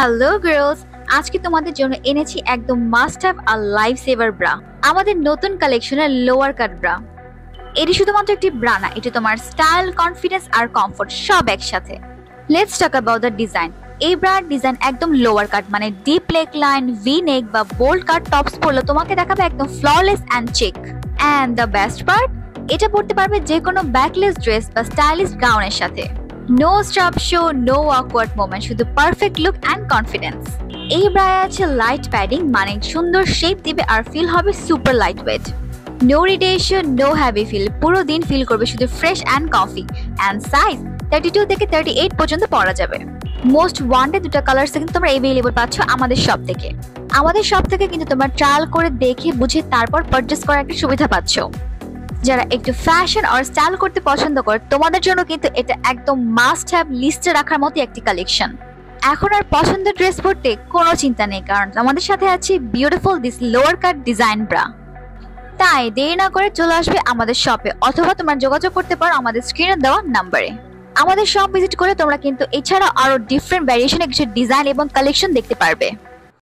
Hello girls, আজকে তোমাদের জন্য এনেছি একদম মাস্ট হ্যাভ আর লাইফ সেভার ব্রা, আমাদের নতুন কালেকশনের লোয়ার কাট ব্রা। এটি শুধুমাত্র একটি ব্রা না, এটি তোমার স্টাইল, কনফিডেন্স আর কমফোর্ট সব একসাথে। Let's talk about the design. এই ব্রার ডিজাইন একদম লোয়ার কাট, মানে deep neck line, V neck বা বোল্ড কাট টপস পরলে তোমাকে দেখাবে একদম flawless and chic. And the best part, এটা পরতে পারবে যে কোনো ব্যাকলেস ড্রেস বা স্টাইলিশ গাউনের সাথে। No strap show, no awkward moment, শুধু পারফেক্ট লুক অ্যান্ড কনফিডেন্স। এই ব্রায় আছে লাইট প্যাডিং, মানে সুন্দর শেপ দিবে আর ফিল হবে super light weight. No retention, no heavy feel, পুরো দিন ফিল করবে শুধু fresh and comfy. And size 32 থেকে 38 পর্যন্ত পরা যাবে। মোস্ট ওয়ান্টেড দুটো কালার্স কিন্তু তোমরা অ্যাভেলেবল পাচ্ছ আমাদের শপ থেকে। আমাদের শপ থেকে কিন্তু তোমরা ট্রায়াল করে দেখে বুঝে তারপর পারচেস করার একটা সুবিধা পাচ্ছ। যারা একটু ফ্যাশন আর স্টাইল করতে পছন্দ করে তোমাদের জন্য কিন্তু এটা একদম মাস্ট হ্যাভ লিস্টে রাখার মতো একটি কালেকশন। এখন আর পছন্দের ড্রেস পরতে কোনো চিন্তা নেই, কারণ আমাদের সাথে আছে beautiful this lower cut design bra. তাই দেরি না করে চলে আসবে আমাদের শপে, অথবা তোমরা যোগাযোগ করতে পারো আমাদের স্ক্রিনে দেওয়া নাম্বারে। আমাদের শপ ভিজিট করে তোমরা কিন্তু এছাড়া আরো ডিফারেন্ট ভ্যারিয়েশনের কিছু ডিজাইন এবং কালেকশন দেখতে পারবে।